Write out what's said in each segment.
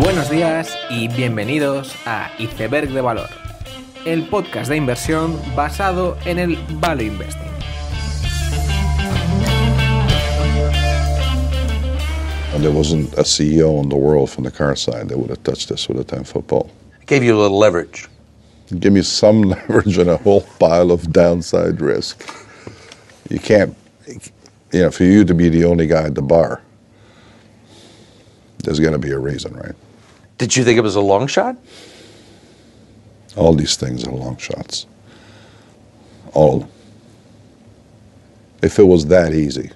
Buenos días y bienvenidos a Iceberg de Valor, el podcast de inversión basado en el Value Investing. And there wasn't a CEO in the world from the car side that would have touched this with a 10-foot pole. It gave you a little leverage. Give me some leverage and a whole pile of downside risk. You can't, for you to be the only guy at the bar, there's going to be a reason, right? Did you think it was a long shot? All these things are long shots. All of them. If it was that easy,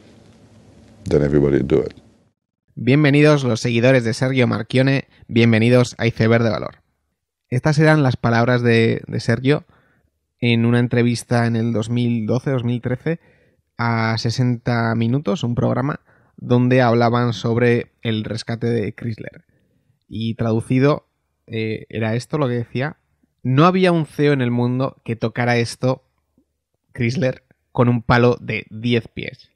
then everybody would do it. Bienvenidos los seguidores de Sergio Marchionne, bienvenidos a Iceberg de Valor. Estas eran las palabras de Sergio en una entrevista en el 2012-2013 a 60 Minutos, un programa donde hablaban sobre el rescate de Chrysler. Y traducido era esto lo que decía: no había un CEO en el mundo que tocara esto, Chrysler, con un palo de 10 pies.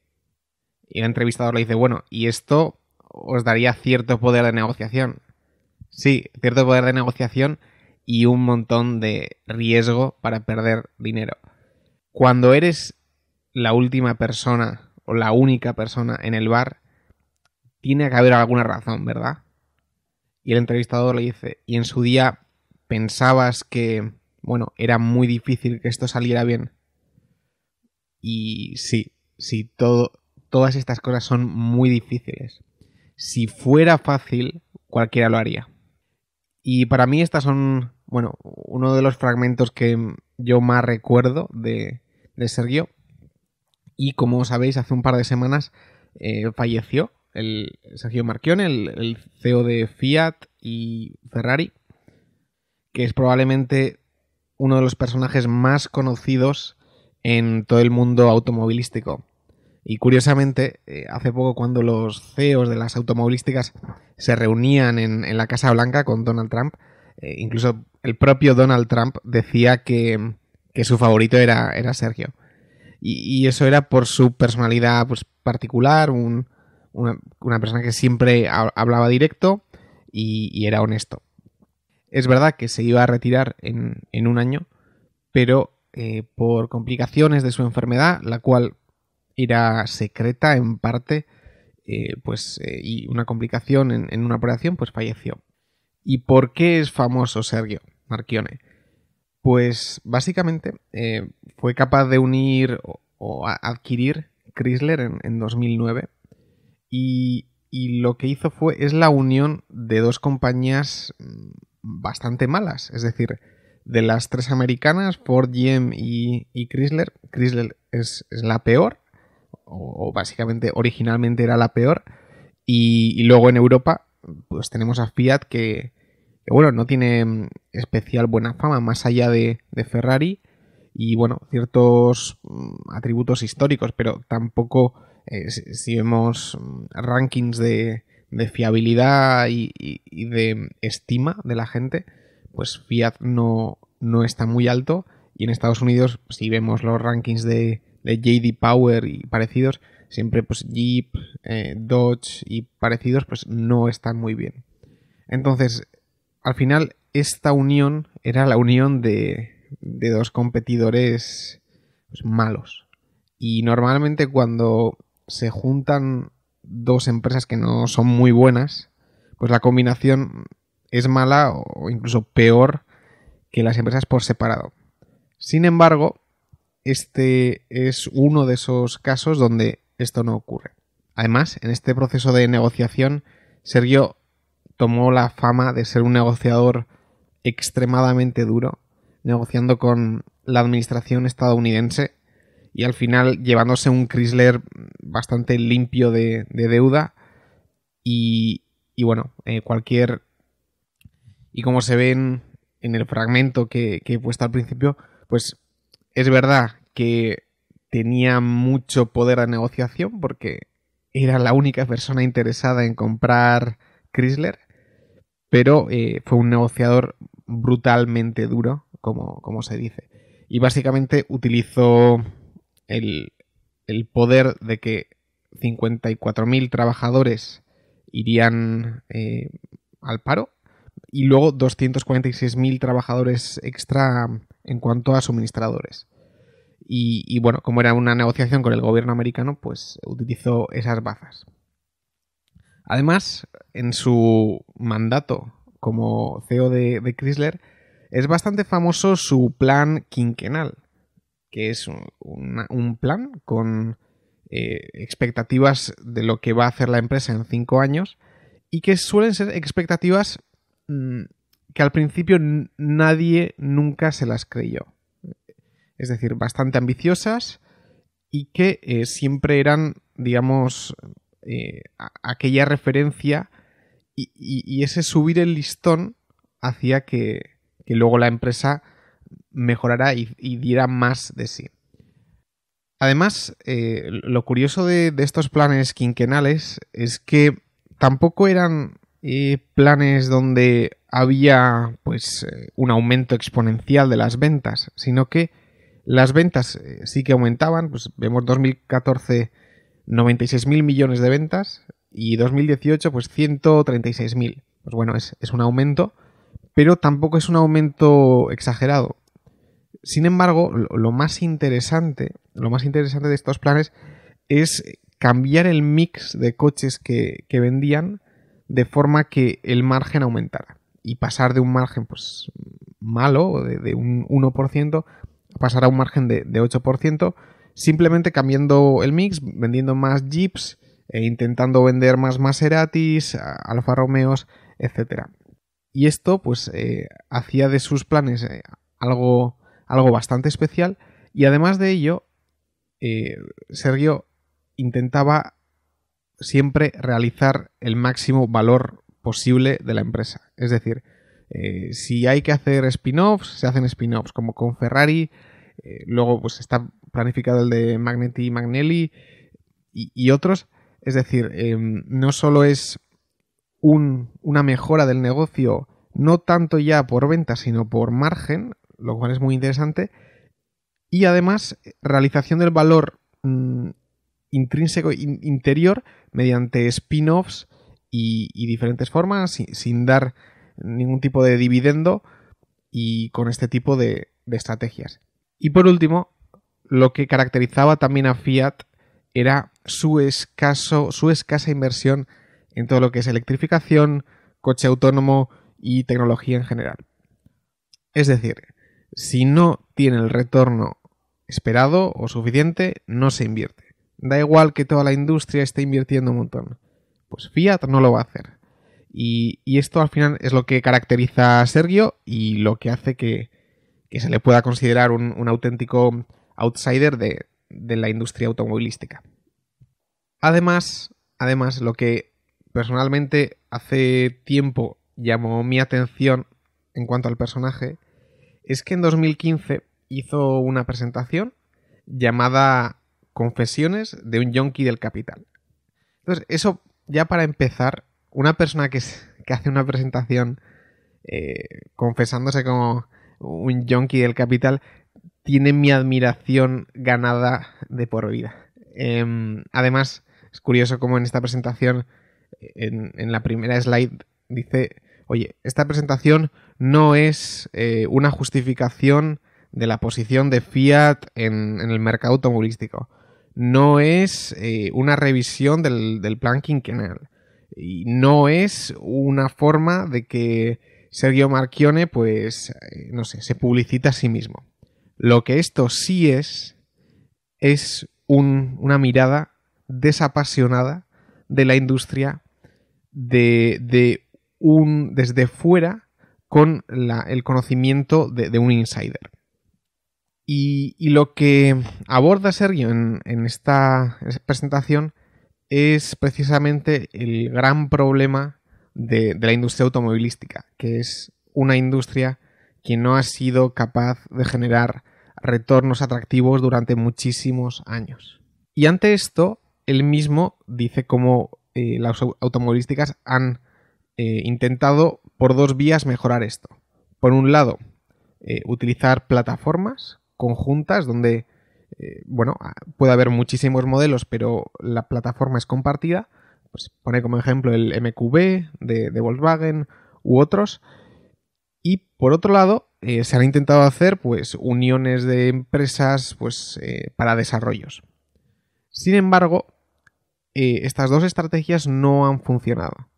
Y el entrevistador le dice, bueno, ¿y esto os daría cierto poder de negociación? Sí, cierto poder de negociación y un montón de riesgo para perder dinero. Cuando eres la última persona o la única persona en el bar, tiene que haber alguna razón, ¿verdad? Y el entrevistador le dice, ¿y en su día pensabas que, era muy difícil que esto saliera bien? Y sí, todas estas cosas son muy difíciles. Si fuera fácil, cualquiera lo haría. Y para mí estas son, uno de los fragmentos que yo más recuerdo de Sergio. Y como sabéis, hace un par de semanas falleció el Sergio Marchionne, el CEO de Fiat y Ferrari, que es probablemente uno de los personajes más conocidos en todo el mundo automovilístico. Y curiosamente, hace poco cuando los CEOs de las automovilísticas se reunían en la Casa Blanca con Donald Trump, incluso el propio Donald Trump decía que su favorito era Sergio. Y eso era por su personalidad particular, una persona que siempre hablaba directo y era honesto. Es verdad que se iba a retirar en un año, pero por complicaciones de su enfermedad, la cual era secreta en parte, y una complicación en una operación, pues falleció. ¿Y por qué es famoso Sergio Marchionne? Pues básicamente fue capaz de unir o adquirir Chrysler en 2009 y lo que hizo es la unión de dos compañías bastante malas, es decir, de las tres americanas, Ford, GM y Chrysler es la peor, o básicamente originalmente era la peor, y luego en Europa pues tenemos a Fiat que no tiene especial buena fama más allá de Ferrari y ciertos atributos históricos, pero tampoco si vemos rankings de fiabilidad y de estima de la gente, pues Fiat no está muy alto, y en Estados Unidos si vemos los rankings de J.D. Power y parecidos, siempre pues Jeep, Dodge y parecidos pues no están muy bien. Entonces, al final esta unión era la unión de dos competidores malos. Y normalmente cuando se juntan dos empresas que no son muy buenas, pues la combinación es mala o incluso peor que las empresas por separado. Sin embargo, este es uno de esos casos donde esto no ocurre. Además, en este proceso de negociación, Sergio tomó la fama de ser un negociador extremadamente duro, negociando con la administración estadounidense y al final llevándose un Chrysler bastante limpio de deuda y como se ve en el fragmento que he puesto al principio, pues es verdad que tenía mucho poder de negociación porque era la única persona interesada en comprar Chrysler, pero fue un negociador brutalmente duro, como se dice. Y básicamente utilizó el poder de que 54.000 trabajadores irían al paro y luego 246.000 trabajadores extra en cuanto a suministradores. Y bueno, como era una negociación con el gobierno americano, pues utilizó esas bazas. Además, en su mandato como CEO de Chrysler, es bastante famoso su plan quinquenal, que es un plan con expectativas de lo que va a hacer la empresa en 5 años y que suelen ser expectativas que al principio nadie nunca se las creyó. Es decir, bastante ambiciosas y que siempre eran, digamos, aquella referencia y ese subir el listón hacía que luego la empresa mejorara y diera más de sí. Además, lo curioso de estos planes quinquenales es que tampoco eran planes donde había pues un aumento exponencial de las ventas, sino que las ventas sí que aumentaban. Pues vemos 2014 96.000 millones de ventas y 2018 pues 136.000. Pues bueno, es un aumento, pero tampoco es un aumento exagerado. Sin embargo, lo más interesante de estos planes es cambiar el mix de coches que vendían de forma que el margen aumentara y pasar de un margen pues malo, de un 1%, a pasar a un margen de 8%, simplemente cambiando el mix, vendiendo más Jeeps e intentando vender más Maseratis, Alfa Romeos, etc. Y esto pues hacía de sus planes algo bastante especial, y además de ello Sergio intentaba siempre realizar el máximo valor posible de la empresa. Es decir, si hay que hacer spin-offs, se hacen spin-offs, como con Ferrari. Luego pues está planificado el de Magneti y Magnelli y otros. Es decir, no solo es una mejora del negocio, no tanto ya por venta, sino por margen, lo cual es muy interesante. Y además, realización del valor intrínseco interior mediante spin-offs y diferentes formas, sin dar ningún tipo de dividendo y con este tipo de estrategias. Y por último, lo que caracterizaba también a Fiat era su escasa inversión en todo lo que es electrificación, coche autónomo y tecnología en general. Es decir, si no tiene el retorno esperado o suficiente, no se invierte. Da igual que toda la industria esté invirtiendo un montón. Pues Fiat no lo va a hacer. Y esto al final es lo que caracteriza a Sergio y lo que hace que se le pueda considerar un auténtico outsider de la industria automovilística. Además, lo que personalmente hace tiempo llamó mi atención en cuanto al personaje es que en 2015 hizo una presentación llamada Confesiones de un yonki del capital. Entonces, eso ya para empezar, una persona que hace una presentación confesándose como un yonki del capital tiene mi admiración ganada de por vida. Además, es curioso cómo en esta presentación, en la primera slide, dice: oye, esta presentación no es una justificación de la posición de Fiat en el mercado automovilístico. No es una revisión del plan quinquenal. Y no es una forma de que Sergio Marchionne, pues, no sé, se publicita a sí mismo. Lo que esto sí es una mirada desapasionada de la industria desde fuera, con el conocimiento de un insider. Y lo que aborda Sergio en esta presentación es precisamente el gran problema de la industria automovilística, que es una industria que no ha sido capaz de generar retornos atractivos durante muchísimos años. Y ante esto, él mismo dice cómo las automovilísticas han intentado por dos vías mejorar esto. Por un lado, utilizar plataformas conjuntas donde puede haber muchísimos modelos, pero la plataforma es compartida. Pues pone como ejemplo el MQB de Volkswagen u otros. Y por otro lado, se han intentado hacer pues uniones de empresas pues, para desarrollos. Sin embargo, estas dos estrategias no han funcionado.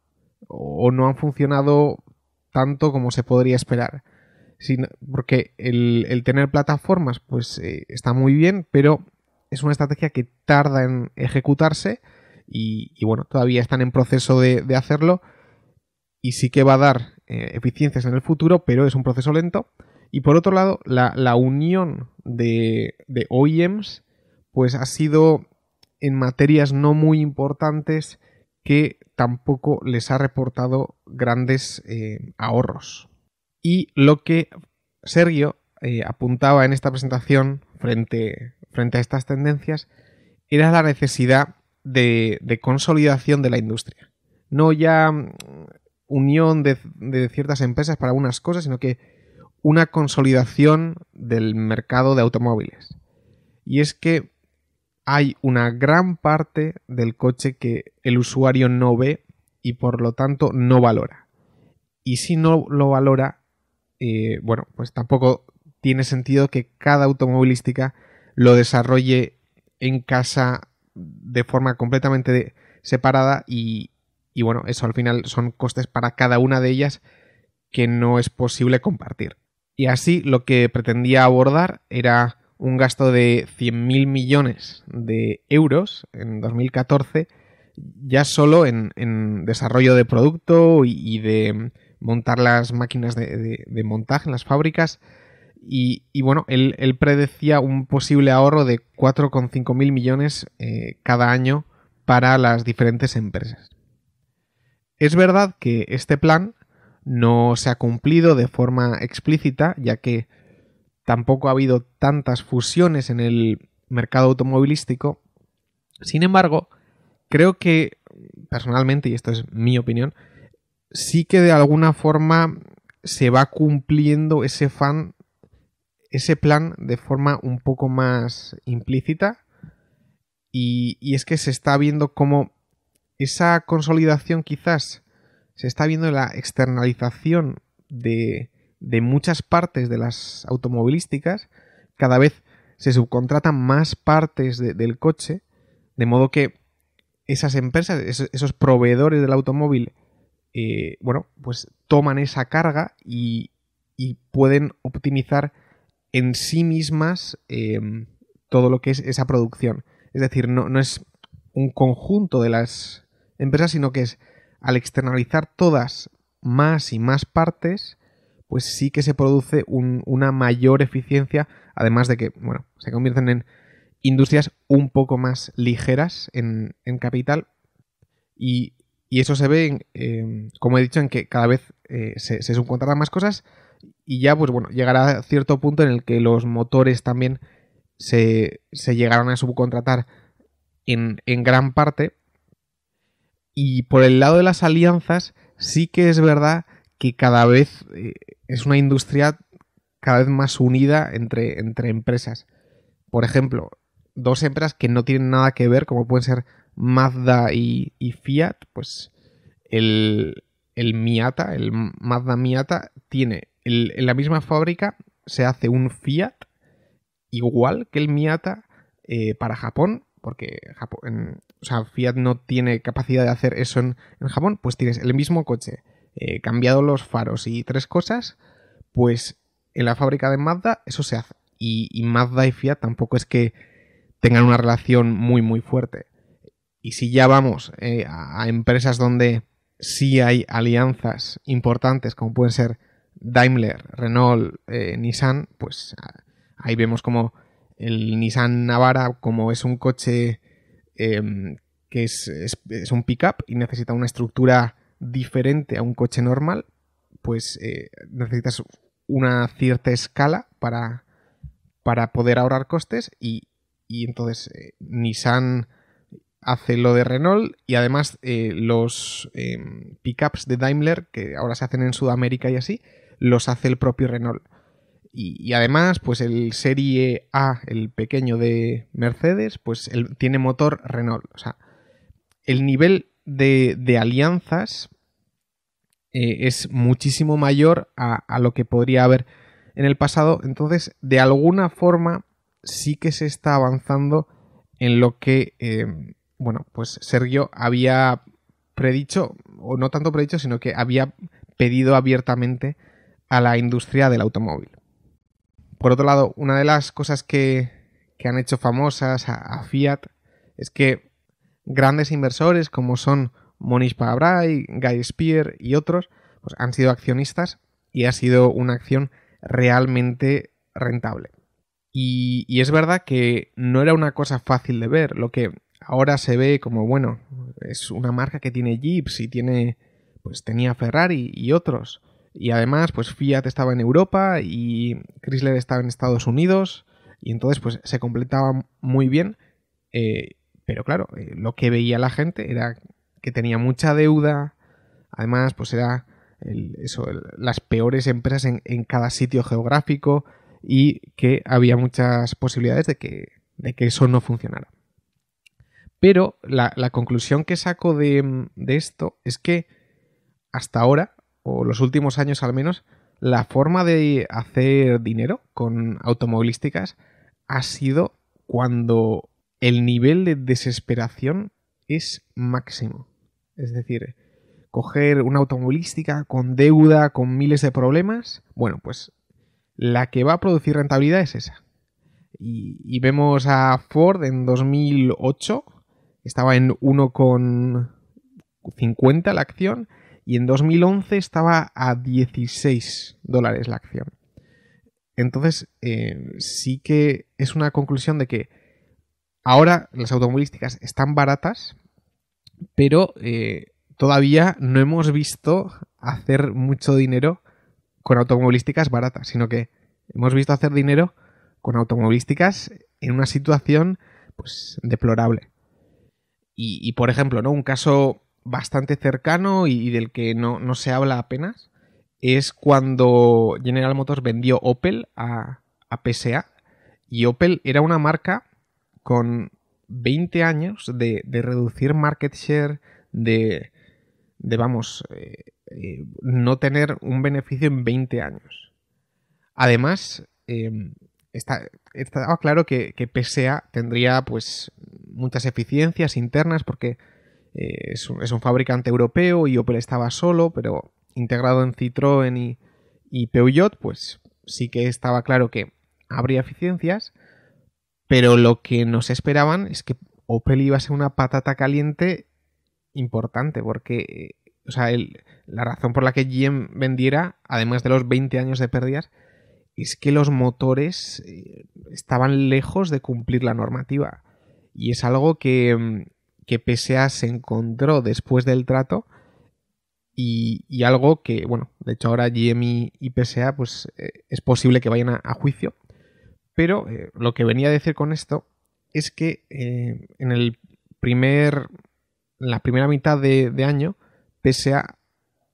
O no han funcionado tanto como se podría esperar. Porque el tener plataformas pues está muy bien, pero es una estrategia que tarda en ejecutarse y bueno, todavía están en proceso de hacerlo y sí que va a dar eficiencias en el futuro, pero es un proceso lento. Y por otro lado, la unión de OEMs pues ha sido en materias no muy importantes que tampoco les ha reportado grandes ahorros. Y lo que Sergio apuntaba en esta presentación frente a estas tendencias era la necesidad de consolidación de la industria. No ya unión de ciertas empresas para algunas cosas, sino que una consolidación del mercado de automóviles. Y es que hay una gran parte del coche que el usuario no ve y por lo tanto no valora. Y si no lo valora, bueno, pues tampoco tiene sentido que cada automovilística lo desarrolle en casa de forma completamente separada y bueno, eso al final son costes para cada una de ellas que no es posible compartir. Y así lo que pretendía abordar era un gasto de 100.000 millones de euros en 2014 ya solo en desarrollo de producto y de montar las máquinas de montaje en las fábricas y bueno, él predecía un posible ahorro de 4,5 mil millones cada año para las diferentes empresas. Es verdad que este plan no se ha cumplido de forma explícita, ya que tampoco ha habido tantas fusiones en el mercado automovilístico. Sin embargo, creo que, personalmente, y esto es mi opinión, sí que de alguna forma se va cumpliendo ese plan de forma un poco más implícita. Y es que se está viendo cómo esa consolidación quizás se está viendo la externalización de muchas partes de las automovilísticas. Cada vez se subcontratan más partes del coche, de modo que esas empresas, esos proveedores del automóvil, bueno, pues toman esa carga y pueden optimizar en sí mismas todo lo que es esa producción. Es decir, no es un conjunto de las empresas, sino que es al externalizar todas más y más partes, pues sí que se produce una mayor eficiencia, además de que, bueno, se convierten en industrias un poco más ligeras en capital y eso se ve, como he dicho, en que cada vez se subcontratan más cosas y ya, pues bueno, llegará a cierto punto en el que los motores también se llegaron a subcontratar en gran parte. Y por el lado de las alianzas, sí que es verdad que cada vez es una industria cada vez más unida entre empresas. Por ejemplo, dos empresas que no tienen nada que ver, como pueden ser Mazda y Fiat, pues el Miata, el Mazda Miata, tiene en la misma fábrica se hace un Fiat igual que el Miata para Japón, porque Fiat no tiene capacidad de hacer eso en Japón, pues tienes el mismo coche, cambiado los faros y 3 cosas, pues en la fábrica de Mazda eso se hace. Y Mazda y Fiat tampoco es que tengan una relación muy muy fuerte. Y si ya vamos a empresas donde sí hay alianzas importantes, como pueden ser Daimler, Renault, Nissan, pues ahí vemos como el Nissan Navara, como es un coche que es un pick-up y necesita una estructura diferente a un coche normal, pues necesitas una cierta escala para poder ahorrar costes y entonces Nissan hace lo de Renault y además los pickups de Daimler, que ahora se hacen en Sudamérica y así, los hace el propio Renault. Y además, pues el Serie A, el pequeño de Mercedes, pues tiene motor Renault. O sea, el nivel de alianzas es muchísimo mayor a lo que podría haber en el pasado. Entonces, de alguna forma, sí que se está avanzando en lo que, pues Sergio había predicho, o no tanto predicho, sino que había pedido abiertamente a la industria del automóvil. Por otro lado, una de las cosas que han hecho famosas a Fiat es que grandes inversores como son Monish Pabrai, Guy Spier y otros, pues han sido accionistas y ha sido una acción realmente rentable. Y es verdad que no era una cosa fácil de ver. Lo que ahora se ve como, bueno, es una marca que tiene Jeeps y tenía Ferrari y otros. Y además, pues Fiat estaba en Europa y Chrysler estaba en Estados Unidos. Y entonces, pues se completaba muy bien. Pero claro, lo que veía la gente era que tenía mucha deuda. Además, pues era las peores empresas en cada sitio geográfico. Y que había muchas posibilidades de que eso no funcionara. Pero la conclusión que saco de esto es que hasta ahora, o los últimos años al menos, la forma de hacer dinero con automovilísticas ha sido cuando el nivel de desesperación es máximo. Es decir, coger una automovilística con deuda, con miles de problemas, bueno, pues la que va a producir rentabilidad es esa. Y vemos a Ford en 2008, estaba en 1,50 la acción, y en 2011 estaba a $16 la acción. Entonces, sí que es una conclusión de que ahora las automovilísticas están baratas, pero todavía no hemos visto hacer mucho dinero con automovilísticas baratas, sino que hemos visto hacer dinero con automovilísticas en una situación pues deplorable. Y por ejemplo, ¿no? Un caso bastante cercano y del que no se habla apenas es cuando General Motors vendió Opel a PSA, y Opel era una marca con 20 años de reducir market share, de no tener un beneficio en 20 años. Además, estaba claro que PSA tendría pues muchas eficiencias internas porque es un fabricante europeo y Opel estaba solo, pero integrado en Citroën y Peugeot, pues sí que estaba claro que habría eficiencias, pero lo que nos esperaban es que Opel iba a ser una patata caliente importante, porque la razón por la que GM vendiera, además de los 20 años de pérdidas, es que los motores estaban lejos de cumplir la normativa. Y es algo que PSA se encontró después del trato y algo que, bueno, de hecho ahora GM y PSA pues es posible que vayan a juicio. Pero lo que venía a decir con esto es que en la primera mitad de año PSA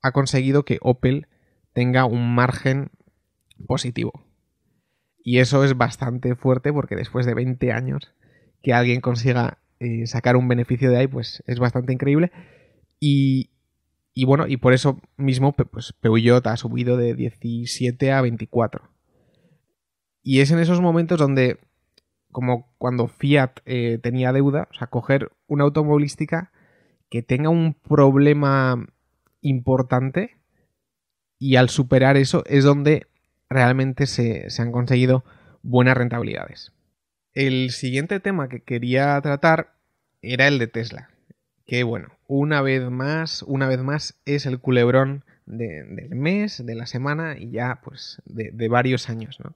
ha conseguido que Opel tenga un margen positivo. Y eso es bastante fuerte porque después de 20 años que alguien consiga sacar un beneficio de ahí, pues es bastante increíble. Y bueno, y por eso mismo pues Peugeot ha subido de 17 a 24. Y es en esos momentos donde, como cuando Fiat tenía deuda, o sea, coger una automovilística que tenga un problema importante y al superar eso es donde realmente se han conseguido buenas rentabilidades. El siguiente tema que quería tratar era el de Tesla, que bueno, una vez más es el culebrón del mes, de la semana y ya pues de varios años, ¿no?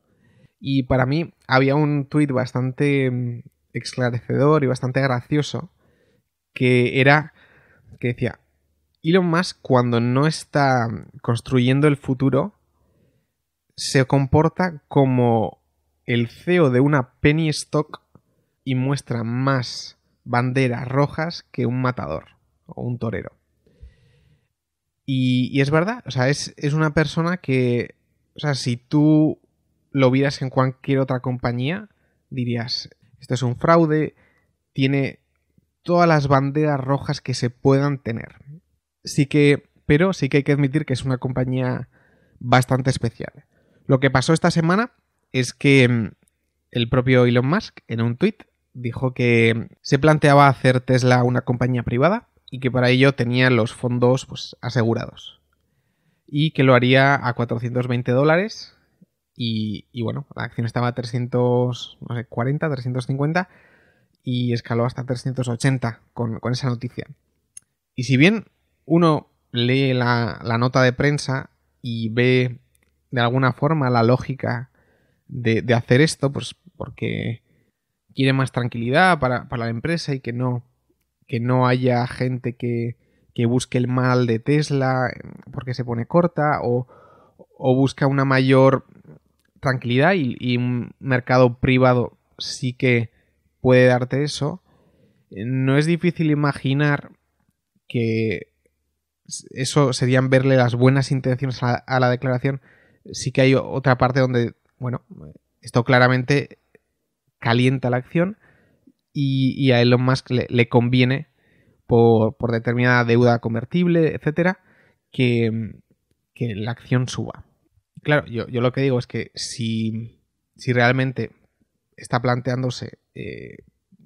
Y para mí había un tuit bastante esclarecedor y bastante gracioso que decía: Elon Musk, cuando no está construyendo el futuro, se comporta como el CEO de una penny stock y muestra más banderas rojas que un matador o un torero. Y es verdad, o sea, es una persona que, o sea, si tú lo vieras en cualquier otra compañía, dirías, esto es un fraude, tiene todas las banderas rojas que se puedan tener. Sí que pero sí que hay que admitir que es una compañía bastante especial. Lo que pasó esta semana es que el propio Elon Musk, en un tuit, dijo que se planteaba hacer Tesla una compañía privada y que para ello tenía los fondos pues, asegurados. Y que lo haría a $420 y bueno, la acción estaba a 340, 350 y escaló hasta 380 con esa noticia. Y si bien uno lee la nota de prensa y ve de alguna forma la lógica de hacer esto, pues porque quiere más tranquilidad para la empresa y que no haya gente que busque el mal de Tesla porque se pone corta o busca una mayor tranquilidad y un mercado privado sí que puede darte eso. No es difícil imaginar que eso serían verle las buenas intenciones a la declaración. Sí que hay otra parte donde, bueno, esto claramente calienta la acción y a Elon Musk le conviene por determinada deuda convertible, etcétera, que la acción suba. Claro, yo lo que digo es que si realmente está planteándose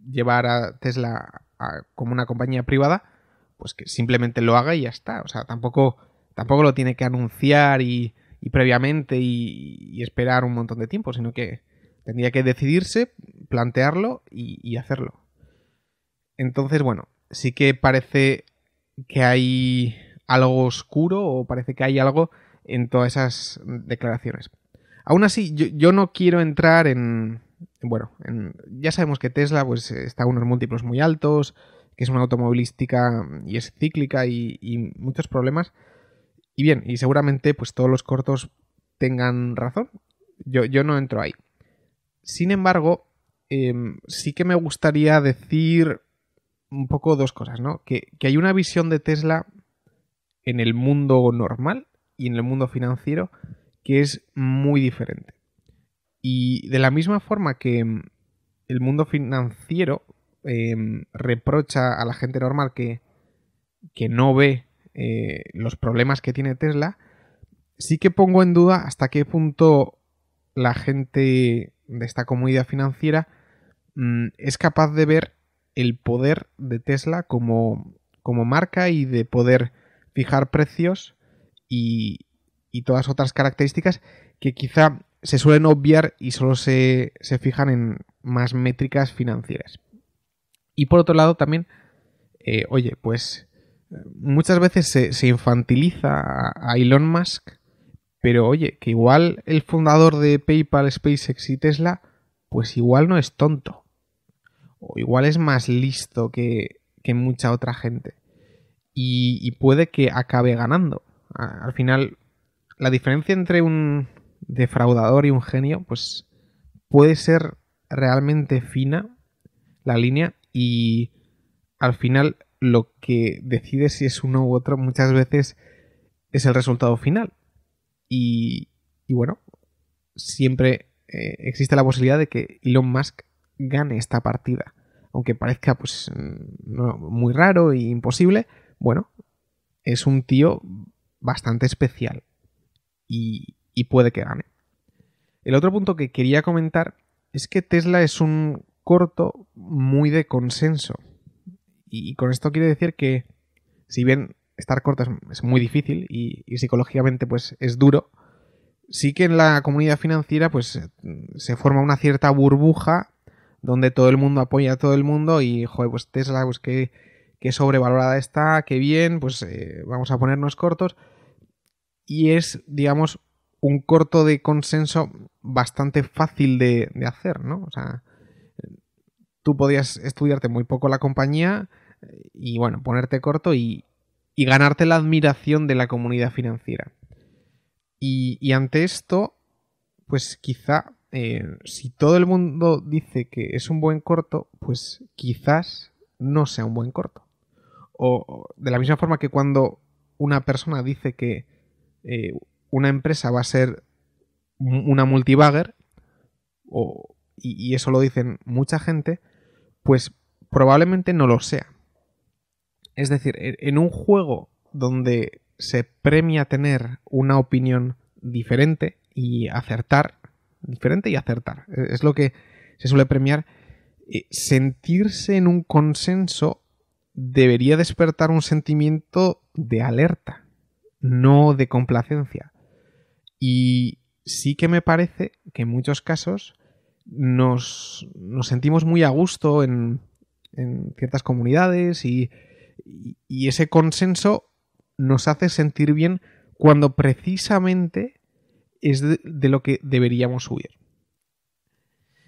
llevar a Tesla como una compañía privada, pues que simplemente lo haga y ya está. O sea, tampoco lo tiene que anunciar y previamente y esperar un montón de tiempo, sino que tendría que decidirse, plantearlo y hacerlo. Entonces, bueno, sí que parece que hay algo oscuro o parece que hay algo en todas esas declaraciones. Aún así, yo no quiero entrar ya sabemos que Tesla pues, está a unos múltiplos muy altos, que es una automovilística y es cíclica y muchos problemas. Y bien, y seguramente pues todos los cortos tengan razón. Yo no entro ahí. Sin embargo, sí que me gustaría decir un poco dos cosas, ¿no? Que hay una visión de Tesla en el mundo normal y en el mundo financiero que es muy diferente. Y de la misma forma que el mundo financiero reprocha a la gente normal que no ve los problemas que tiene Tesla, sí que pongo en duda hasta qué punto la gente de esta comunidad financiera es capaz de ver el poder de Tesla como marca y de poder fijar precios y todas otras características que quizá se suelen obviar y solo se fijan en más métricas financieras. Y por otro lado también, pues muchas veces se infantiliza a Elon Musk, pero oye, que igual el fundador de PayPal, SpaceX y Tesla, pues igual no es tonto. O igual es más listo que mucha otra gente. Y puede que acabe ganando. Al final, la diferencia entre un defraudador y un genio, pues puede ser realmente fina la línea y al final lo que decide si es uno u otro muchas veces es el resultado final. Y bueno, siempre existe la posibilidad de que Elon Musk gane esta partida. Aunque parezca pues muy raro e imposible, bueno, es un tío bastante especial y puede que gane. El otro punto que quería comentar es que Tesla es un corto muy de consenso. Y con esto quiero decir que si bien estar corto es muy difícil y psicológicamente pues es duro, sí que en la comunidad financiera pues se forma una cierta burbuja donde todo el mundo apoya a todo el mundo y, joder, pues Tesla, pues que sobrevalorada está, qué bien, pues vamos a ponernos cortos. Y es, digamos, un corto de consenso bastante fácil de hacer, ¿no? O sea, tú podías estudiarte muy poco la compañía y, bueno, ponerte corto y ganarte la admiración de la comunidad financiera. Y ante esto, pues quizá si todo el mundo dice que es un buen corto, pues quizás no sea un buen corto. O de la misma forma que cuando una persona dice que una empresa va a ser una multibagger, y eso lo dicen mucha gente, pues probablemente no lo sea. Es decir, en un juego donde se premia tener una opinión diferente y acertar. Diferente y acertar. Es lo que se suele premiar. Sentirse en un consenso debería despertar un sentimiento de alerta, no de complacencia. Y sí que me parece que en muchos casos nos sentimos muy a gusto en ciertas comunidades y ese consenso nos hace sentir bien cuando precisamente es de lo que deberíamos huir.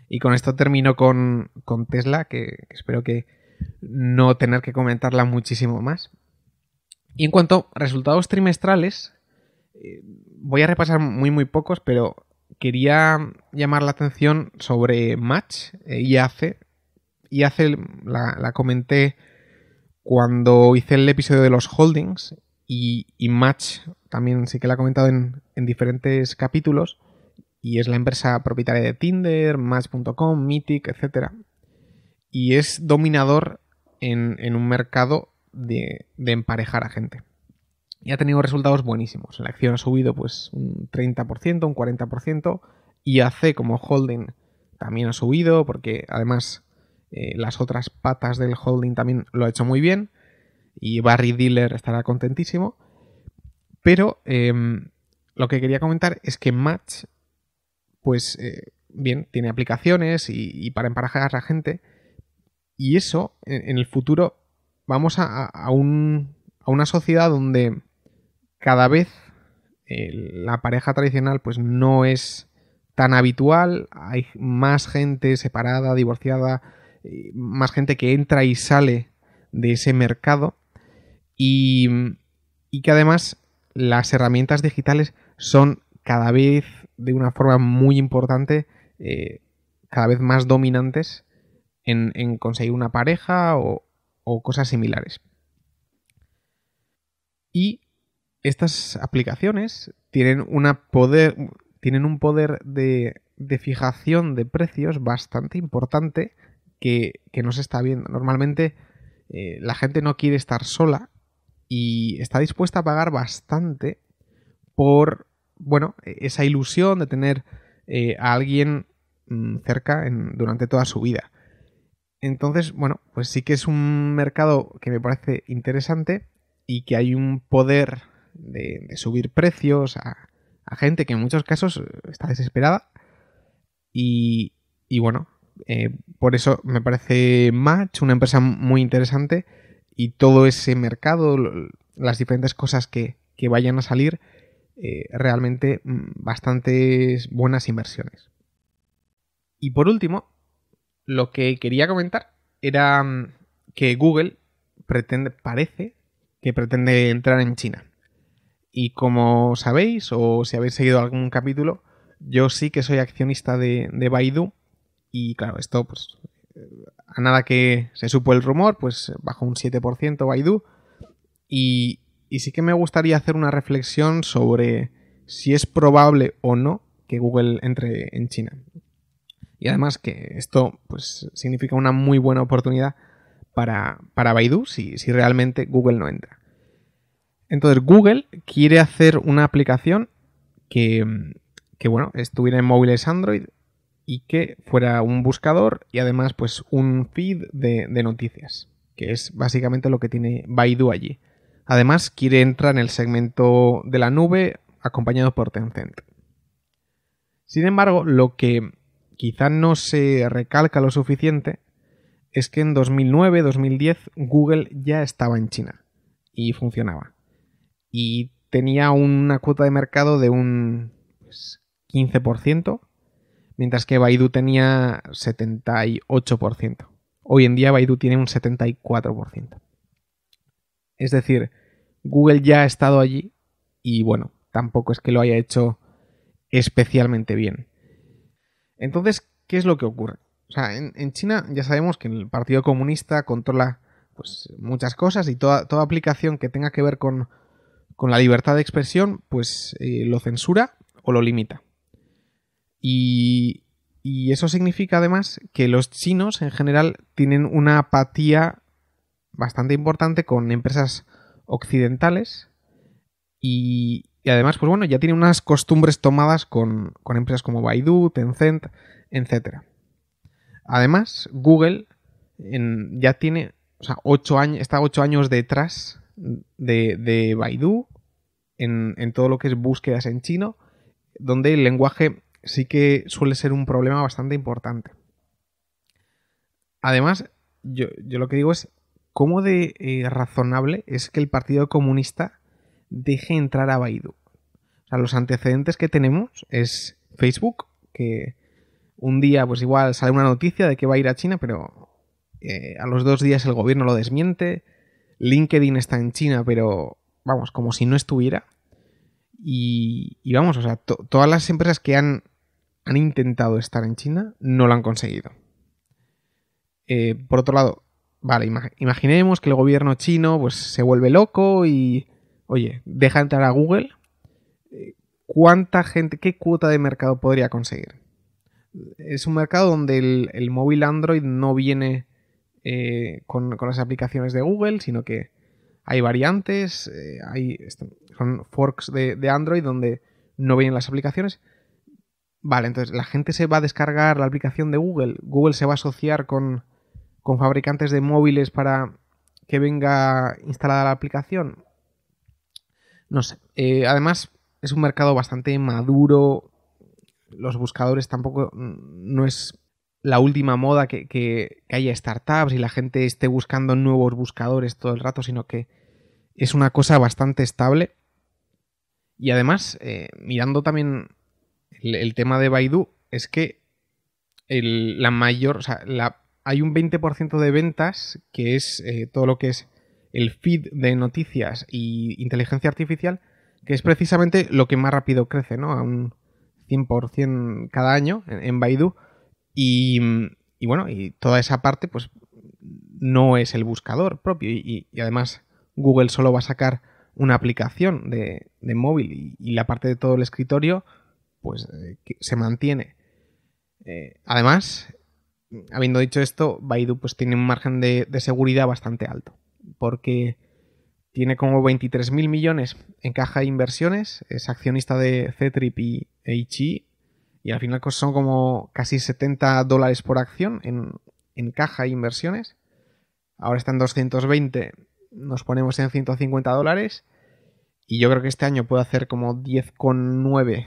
Y con esto termino con Tesla, que espero que no tener que comentarla muchísimo más. Y en cuanto a resultados trimestrales, voy a repasar muy pocos, pero quería llamar la atención sobre Match, IAC. IAC la comenté cuando hice el episodio de los holdings y Match también sí que la he comentado en diferentes capítulos. Y es la empresa propietaria de Tinder, Match.com, Mythic, etc. Y es dominador en un mercado de emparejar a gente. Y ha tenido resultados buenísimos. La acción ha subido pues un 30%, un 40%. IAC como holding también ha subido porque además las otras patas del holding también lo ha hecho muy bien. Y Barry Diller estará contentísimo. Pero lo que quería comentar es que Match pues bien, tiene aplicaciones y para emparejar a gente. Y eso, en el futuro, vamos a una sociedad donde cada vez la pareja tradicional pues no es tan habitual. Hay más gente separada, divorciada, más gente que entra y sale de ese mercado. Y que además las herramientas digitales son cada vez de una forma muy importante, cada vez más dominantes en conseguir una pareja o cosas similares. Y estas aplicaciones tienen un poder de fijación de precios bastante importante que no se está viendo. Normalmente la gente no quiere estar sola y está dispuesta a pagar bastante por esa ilusión de tener a alguien cerca durante toda su vida. Entonces, pues sí que es un mercado que me parece interesante y que hay un poder de subir precios a gente que en muchos casos está desesperada y por eso me parece Match una empresa muy interesante y todo ese mercado, las diferentes cosas que vayan a salir, realmente bastantes buenas inversiones. Y por último, lo que quería comentar era que Google parece que pretende entrar en China. Y como sabéis, o si habéis seguido algún capítulo, yo sí que soy accionista de Baidu. Y claro, esto pues a nada que se supo el rumor, pues bajó un 7% Baidu. Y sí que me gustaría hacer una reflexión sobre si es probable o no que Google entre en China. Y además que esto pues significa una muy buena oportunidad para Baidu si realmente Google no entra. Entonces Google quiere hacer una aplicación que estuviera en móviles Android y que fuera un buscador y además pues un feed de noticias, que es básicamente lo que tiene Baidu allí. Además, quiere entrar en el segmento de la nube acompañado por Tencent. Sin embargo, lo que quizá no se recalca lo suficiente es que en 2009-2010 Google ya estaba en China y funcionaba. Y tenía una cuota de mercado de un 15%, mientras que Baidu tenía 78%. Hoy en día Baidu tiene un 74%. Es decir, Google ya ha estado allí y tampoco es que lo haya hecho especialmente bien. Entonces, ¿qué es lo que ocurre? O sea, en China ya sabemos que el Partido Comunista controla pues muchas cosas y toda aplicación que tenga que ver con la libertad de expresión, pues lo censura o lo limita. Y eso significa además que los chinos en general tienen una apatía bastante importante con empresas occidentales Y además, pues bueno, ya tiene unas costumbres tomadas con empresas como Baidu, Tencent, etc. Además, Google ya tiene, o sea, 8 años, está 8 años detrás de Baidu en todo lo que es búsquedas en chino, donde el lenguaje sí que suele ser un problema bastante importante. Además, yo lo que digo es cómo de razonable es que el Partido Comunista deje entrar a Baidu. O sea, los antecedentes que tenemos es Facebook, que un día pues igual sale una noticia de que va a ir a China, pero a los 2 días el gobierno lo desmiente. LinkedIn está en China, pero vamos, como si no estuviera. Y vamos, o sea, todas las empresas que han intentado estar en China no lo han conseguido. Por otro lado, vale, imaginemos que el gobierno chino pues se vuelve loco y, oye, deja entrar a Google. ¿Cuánta gente, qué cuota de mercado podría conseguir? Es un mercado donde el móvil Android no viene con las aplicaciones de Google, sino que hay variantes, son forks de Android donde no vienen las aplicaciones. Vale, entonces la gente se va a descargar la aplicación de Google. Google se va a asociar con fabricantes de móviles para que venga instalada la aplicación. No sé. Además, es un mercado bastante maduro. Los buscadores tampoco no es la última moda que haya startups y la gente esté buscando nuevos buscadores todo el rato, sino que es una cosa bastante estable. Y además, mirando también el tema de Baidu, es que la mayor, o sea, hay un 20% de ventas que es todo lo que es el feed de noticias y inteligencia artificial, que es precisamente lo que más rápido crece, ¿no? A un 100% cada año en Baidu. Y bueno, y toda esa parte, pues, no es el buscador propio. Y además, Google solo va a sacar una aplicación de móvil y la parte de todo el escritorio, pues, que se mantiene. Además, habiendo dicho esto, Baidu pues tiene un margen de seguridad bastante alto, porque tiene como 23.000 millones en caja de inversiones, es accionista de Ctrip y iQIYI, y al final son como casi $70 por acción en caja de inversiones. Ahora está en 220, nos ponemos en $150, y yo creo que este año puede hacer como $10,9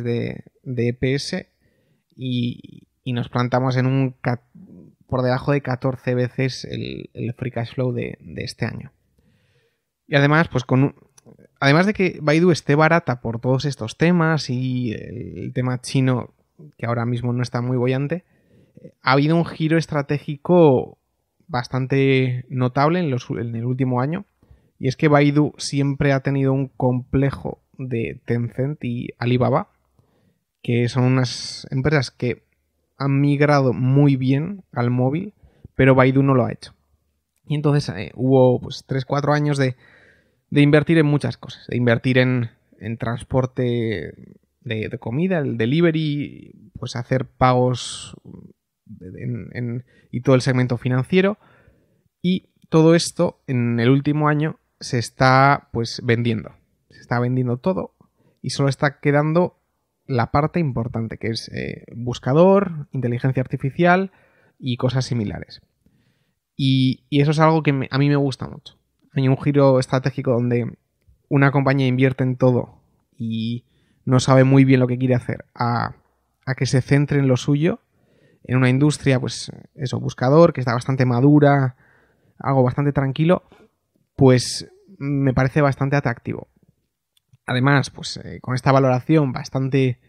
de EPS, y nos plantamos en por debajo de 14 veces el free cash flow de este año. Y además, pues además de que Baidu esté barata por todos estos temas y el tema chino, que ahora mismo no está muy boyante, ha habido un giro estratégico bastante notable en el último año. Y es que Baidu siempre ha tenido un complejo de Tencent y Alibaba, que son unas empresas que han migrado muy bien al móvil, pero Baidu no lo ha hecho. Y entonces hubo pues 3-4 años de invertir en muchas cosas, de invertir en transporte de comida, el delivery, pues hacer pagos y todo el segmento financiero, y todo esto en el último año se está pues vendiendo. Se está vendiendo todo y solo está quedando la parte importante, que es buscador, inteligencia artificial y cosas similares. Y eso es algo que a mí me gusta mucho. Hay un giro estratégico donde una compañía invierte en todo y no sabe muy bien lo que quiere hacer, a que se centre en lo suyo, en una industria, pues eso, buscador, que está bastante madura, algo bastante tranquilo, pues me parece bastante atractivo. Además, pues con esta valoración bastante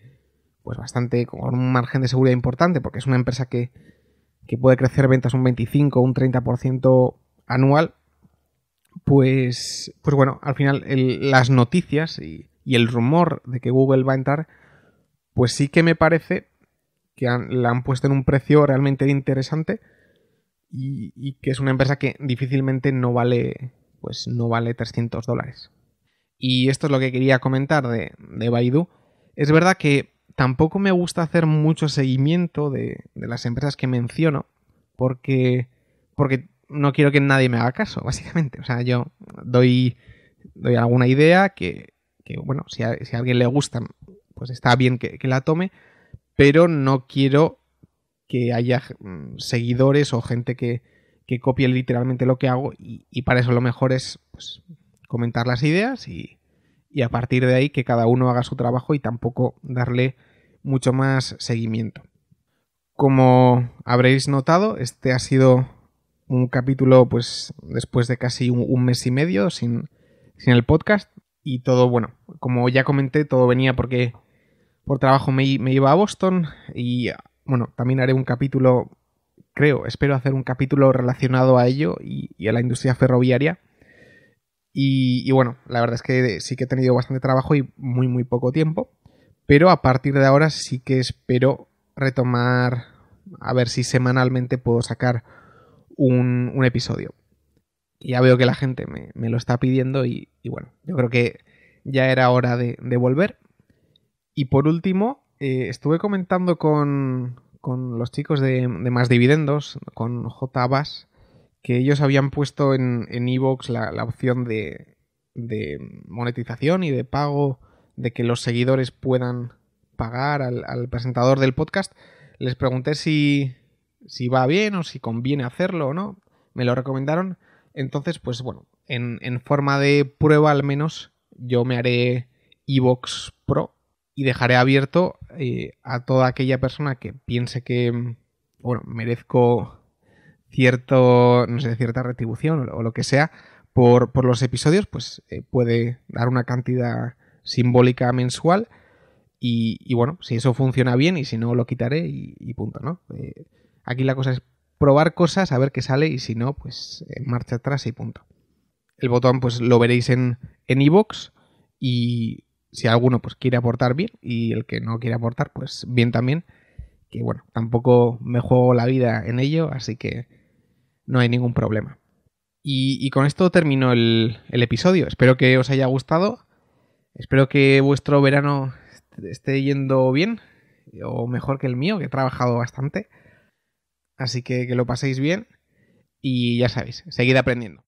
con un margen de seguridad importante, porque es una empresa que puede crecer ventas un 25 o un 30% anual, pues bueno, al final las noticias y el rumor de que Google va a entrar, pues sí que me parece que la han puesto en un precio realmente interesante y que es una empresa que difícilmente no vale $300. Y esto es lo que quería comentar de Baidu. Es verdad que tampoco me gusta hacer mucho seguimiento de las empresas que menciono porque no quiero que nadie me haga caso, básicamente. O sea, yo doy doy alguna idea que bueno, si a alguien le gusta, pues está bien que la tome, pero no quiero que haya seguidores o gente que copie literalmente lo que hago y para eso lo mejor es pues, comentar las ideas y a partir de ahí que cada uno haga su trabajo y tampoco darle mucho más seguimiento. Como habréis notado, este ha sido un capítulo pues después de casi un mes y medio sin el podcast y todo, bueno, como ya comenté, todo venía porque por trabajo me iba a Boston y bueno, también haré un capítulo, espero hacer un capítulo relacionado a ello y a la industria ferroviaria. Y bueno, la verdad es que sí que he tenido bastante trabajo y muy poco tiempo, pero a partir de ahora sí que espero retomar, a ver si semanalmente puedo sacar un episodio. Ya veo que la gente me lo está pidiendo y bueno, yo creo que ya era hora de volver. Y por último, estuve comentando con los chicos de Más Dividendos, con JBass, que ellos habían puesto en iVoox la opción de monetización y de pago, de que los seguidores puedan pagar al presentador del podcast. Les pregunté si va bien o si conviene hacerlo o no. Me lo recomendaron. Entonces, pues bueno, en forma de prueba al menos, yo me haré iVoox Pro y dejaré abierto a toda aquella persona que piense que, bueno, merezco cierta retribución o lo que sea por los episodios, pues puede dar una cantidad simbólica mensual y bueno, si eso funciona bien y si no lo quitaré y punto, ¿no? Aquí la cosa es probar cosas, a ver qué sale y si no, pues marcha atrás y punto. El botón pues lo veréis en iVoox y si alguno pues quiere aportar bien y el que no quiere aportar pues bien también, que bueno, tampoco me juego la vida en ello, así que no hay ningún problema. Y con esto termino el episodio. Espero que os haya gustado. Espero que vuestro verano esté yendo bien o mejor que el mío, que he trabajado bastante. Así que lo paséis bien y ya sabéis, seguid aprendiendo.